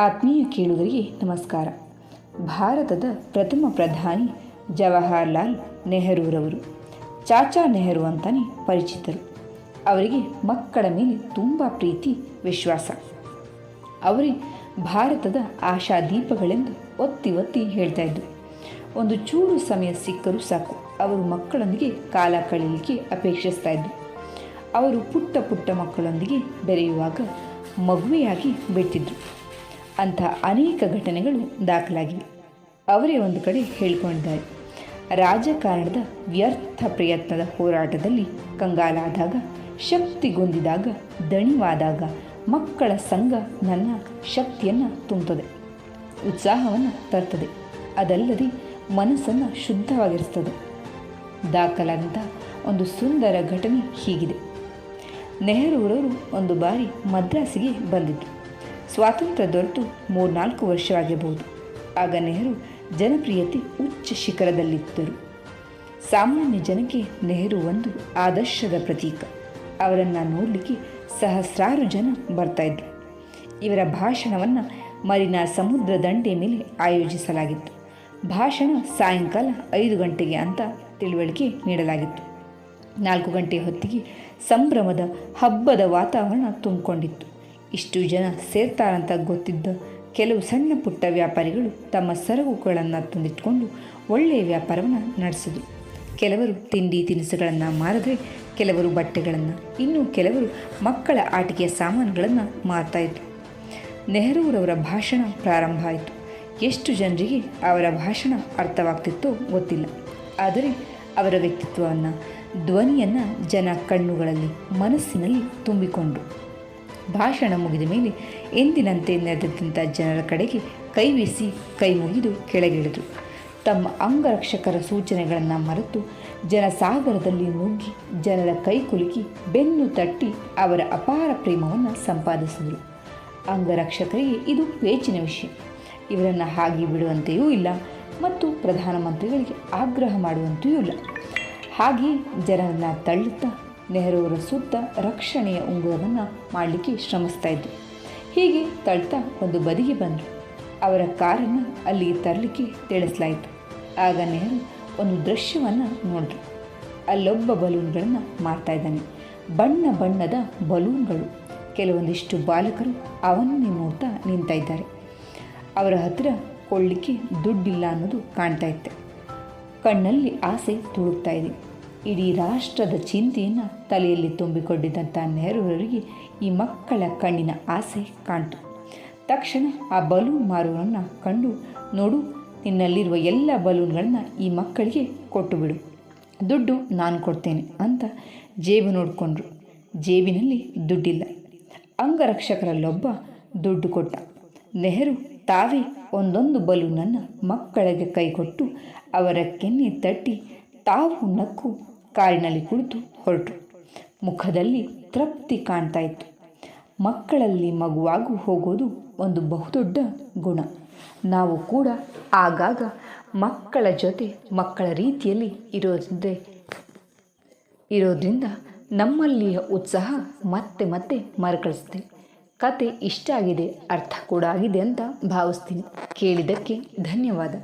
ಆತ್ಮೀಯ ಕೇಳುಗರಿಗೆ ನಮಸ್ಕಾರ. ಭಾರತದ ಪ್ರಥಮ ಪ್ರಧಾನಿ ಜವಾಹರ್ಲಾಲ್ ನೆಹರೂರವರು ಚಾಚಾ ನೆಹರು ಅಂತಲೇ ಪರಿಚಿತರು. ಅವರಿಗೆ ಮಕ್ಕಳ ಮೇಲೆ ತುಂಬ ಪ್ರೀತಿ ವಿಶ್ವಾಸ. ಅವರೇ ಭಾರತದ ಆಶಾದೀಪಗಳೆಂದು ಒತ್ತಿ ಒತ್ತಿ ಹೇಳ್ತಾ ಇದ್ದರು. ಒಂದು ಚೂರು ಸಮಯ ಸಿಕ್ಕರೂ ಸಾಕು ಅವರು ಮಕ್ಕಳೊಂದಿಗೆ ಕಾಲ ಕಳೆಯಲಿಕ್ಕೆ ಅಪೇಕ್ಷಿಸ್ತಾ ಇದ್ದರು. ಅವರು ಪುಟ್ಟ ಪುಟ್ಟ ಮಕ್ಕಳೊಂದಿಗೆ ಬೆರೆಯುವಾಗ ಮಗುವೆಯಾಗಿ ಬಿಟ್ಟಿದ್ದರು. ಅಂಥ ಅನೇಕ ಘಟನೆಗಳು ದಾಖಲಾಗಿವೆ. ಅವರೇ ಒಂದು ಕಡೆ ಹೇಳಿಕೊಂಡಿದ್ದಾರೆ, ರಾಜಕಾರಣದ ವ್ಯರ್ಥ ಪ್ರಯತ್ನದ ಹೋರಾಟದಲ್ಲಿ ಕಂಗಾಲಾದಾಗ, ಶಕ್ತಿಗೊಂದಿದಾಗ, ದಣಿವಾದಾಗ ಮಕ್ಕಳ ಸಂಘ ನನ್ನ ಶಕ್ತಿಯನ್ನು ತುಂಬುತ್ತದೆ, ಉತ್ಸಾಹವನ್ನು ತರ್ತದೆ, ಅದಲ್ಲದೆ ಮನಸ್ಸನ್ನು ಶುದ್ಧವಾಗಿರಿಸ್ತದೆ. ದಾಖಲಾದಂಥ ಒಂದು ಸುಂದರ ಘಟನೆ ಹೀಗಿದೆ. ನೆಹರೂರವರು ಒಂದು ಬಾರಿ ಮದ್ರಾಸಿಗೆ ಬಂದಿದ್ದರು. ಸ್ವಾತಂತ್ರ್ಯ ದೊರೆತು 3-4 ವರ್ಷವಾಗಿರಬಹುದು. ಆಗ ನೆಹರು ಜನಪ್ರಿಯತೆ ಉಚ್ಚ ಶಿಖರದಲ್ಲಿದ್ದರು. ಸಾಮಾನ್ಯ ಜನಕ್ಕೆ ನೆಹರು ಒಂದು ಆದರ್ಶದ ಪ್ರತೀಕ. ಅವರನ್ನು ನೋಡಲಿಕ್ಕೆ ಸಹಸ್ರಾರು ಜನ ಬರ್ತಾಯಿದ್ರು. ಇವರ ಭಾಷಣವನ್ನು ಮರಿನಾ ಸಮುದ್ರ ದಂಡೆ ಮೇಲೆ ಆಯೋಜಿಸಲಾಗಿತ್ತು. ಭಾಷಣ ಸಾಯಂಕಾಲ 5 ಗಂಟೆಗೆ ಅಂತ ತಿಳುವಳಿಕೆ ನೀಡಲಾಗಿತ್ತು. 4 ಗಂಟೆ ಹೊತ್ತಿಗೆ ಸಂಭ್ರಮದ ಹಬ್ಬದ ವಾತಾವರಣ ತುಂಬಿಕೊಂಡಿತ್ತು. ಇಷ್ಟು ಜನ ಸೇರ್ತಾರಂತ ಗೊತ್ತಿದ್ದ ಕೆಲವು ಸಣ್ಣ ಪುಟ್ಟ ವ್ಯಾಪಾರಿಗಳು ತಮ್ಮ ಸರಕುಗಳನ್ನು ತಂದಿಟ್ಕೊಂಡು ಒಳ್ಳೆಯ ವ್ಯಾಪಾರವನ್ನು ನಡೆಸಿದರು. ಕೆಲವರು ತಿಂಡಿ ತಿನಿಸುಗಳನ್ನು ಮಾರಿದ್ರೆ, ಕೆಲವರು ಬಟ್ಟೆಗಳನ್ನು, ಇನ್ನು ಕೆಲವರು ಮಕ್ಕಳ ಆಟಿಕೆಯ ಸಾಮಾನುಗಳನ್ನು ಮಾರ್ತಾಯಿದ್ರು. ನೆಹರೂರವರ ಭಾಷಣ ಪ್ರಾರಂಭ ಆಯಿತು. ಎಷ್ಟು ಜನರಿಗೆ ಅವರ ಭಾಷಣ ಅರ್ಥವಾಗ್ತಿತ್ತೋ ಗೊತ್ತಿಲ್ಲ. ಆದರೆ ಅವರ ವ್ಯಕ್ತಿತ್ವವನ್ನು, ಧ್ವನಿಯನ್ನು ಜನ ಕಣ್ಣುಗಳಲ್ಲಿ, ಮನಸ್ಸಿನಲ್ಲಿ ತುಂಬಿಕೊಂಡರು. ಭಾಷಣ ಮುಗಿದ ಮೇಲೆ ಎಂದಿನಂತೆ ನೆರೆದಂಥ ಜನರ ಕಡೆಗೆ ಕೈ ಬೀಸಿ ಕೈ ಮುಗಿದು ಕೆಳಗಿಳಿದರು. ತಮ್ಮ ಅಂಗರಕ್ಷಕರ ಸೂಚನೆಗಳನ್ನು ಮರೆತು ಜನಸಾಗರದಲ್ಲಿ ನುಗ್ಗಿ ಜನರ ಕೈ ಕುಲುಕಿ ಬೆನ್ನು ತಟ್ಟಿ ಅವರ ಅಪಾರ ಪ್ರೇಮವನ್ನು ಸಂಪಾದಿಸಿದರು. ಅಂಗರಕ್ಷಕರಿಗೆ ಇದು ಪೇಚಿನ ವಿಷಯ. ಇವರನ್ನು ಹಾಗೆ ಬಿಡುವಂತೆಯೂ ಇಲ್ಲ ಮತ್ತು ಪ್ರಧಾನಮಂತ್ರಿಗಳಿಗೆ ಆಗ್ರಹ ಮಾಡುವಂತೆಯೂ ಇಲ್ಲ. ಹಾಗೆಯೇ ಜನರನ್ನು ತಳ್ಳುತ್ತಾ ನೆಹರೂರ ಸುತ್ತ ರಕ್ಷಣೆಯ ಉಂಗುರವನ್ನು ಮಾಡಲಿಕ್ಕೆ ಶ್ರಮಿಸ್ತಾ ಇದ್ದರು. ಹೀಗೆ ತಳ್ತಾ ಒಂದು ಬದಿಗೆ ಬಂದರು. ಅವರ ಕಾರನ್ನು ಅಲ್ಲಿಗೆ ತರಲಿಕ್ಕೆ ತಿಳಿಸಲಾಯಿತು. ಆಗ ನೆಹರು ಒಂದು ದೃಶ್ಯವನ್ನು ನೋಡಿದ್ರು. ಅಲ್ಲೊಬ್ಬ ಬಲೂನ್ಗಳನ್ನು ಮಾರ್ತಾ ಇದ್ದಾನೆ. ಬಣ್ಣ ಬಣ್ಣದ ಬಲೂನ್ಗಳು. ಕೆಲವೊಂದಿಷ್ಟು ಬಾಲಕರು ಅವನ್ನೇ ನೋಡ್ತಾ ನಿಂತ ಇದ್ದಾರೆ. ಅವರ ಹತ್ತಿರ ಕೊಳ್ಳಿಕ್ಕೆ ದುಡ್ಡಿಲ್ಲ ಅನ್ನೋದು ಕಾಣ್ತಾ ಇತ್ತೆ. ಕಣ್ಣಲ್ಲಿ ಆಸೆ ತುಳುಕ್ತಾ ಇದೆ. ಇಡೀ ರಾಷ್ಟ್ರದ ಚಿಂತೆಯನ್ನು ತಲೆಯಲ್ಲಿ ತುಂಬಿಕೊಂಡಿದ್ದಂಥ ನೆಹರೂರವರಿಗೆ ಈ ಮಕ್ಕಳ ಕಣ್ಣಿನ ಆಸೆ ಕಾಣ್ತು. ತಕ್ಷಣ ಆ ಬಲೂನ್ ಮಾರುವವರನ್ನು ಕಂಡು, ನೋಡು, ನಿನ್ನಲ್ಲಿರುವ ಎಲ್ಲ ಬಲೂನ್ಗಳನ್ನು ಈ ಮಕ್ಕಳಿಗೆ ಕೊಟ್ಟು ಬಿಡು, ದುಡ್ಡು ನಾನು ಕೊಡ್ತೇನೆ ಅಂತ ಜೇಬು ನೋಡಿಕೊಂಡ್ರು. ಜೇಬಿನಲ್ಲಿ ದುಡ್ಡಿಲ್ಲ. ಅಂಗರಕ್ಷಕರಲ್ಲೊಬ್ಬ ದುಡ್ಡು ಕೊಟ್ಟ. ನೆಹರು ತಾವೇ ಒಂದೊಂದು ಬಲೂನನ್ನು ಮಕ್ಕಳಿಗೆ ಕೈಕೊಟ್ಟು ಅವರ ಕೆನ್ನೆ ತಟ್ಟಿ ತಾವು ನಕ್ಕು ಕಾರಿನಲ್ಲಿ ಕುಳಿತು ಹೊರಟರು. ಮುಖದಲ್ಲಿ ತೃಪ್ತಿ ಕಾಣ್ತಾ ಇತ್ತು. ಮಕ್ಕಳಲ್ಲಿ ಮಗುವಾಗು ಹೋಗೋದು ಒಂದು ಬಹುದೊಡ್ಡ ಗುಣ. ನಾವು ಕೂಡ ಆಗಾಗ ಮಕ್ಕಳ ಜೊತೆ ಮಕ್ಕಳ ರೀತಿಯಲ್ಲಿ ಇರೋದ್ರಿಂದ ನಮ್ಮಲ್ಲಿಯ ಉತ್ಸಾಹ ಮತ್ತೆ ಮತ್ತೆ ಮರುಕಳಿಸುತ್ತೆ. ಕತೆ ಇಷ್ಟ ಆಗಿದೆ, ಅರ್ಥ ಕೂಡ ಆಗಿದೆ ಅಂತ ಭಾವಿಸ್ತೀನಿ. ಕೇಳಿದ್ದಕ್ಕೆ ಧನ್ಯವಾದ.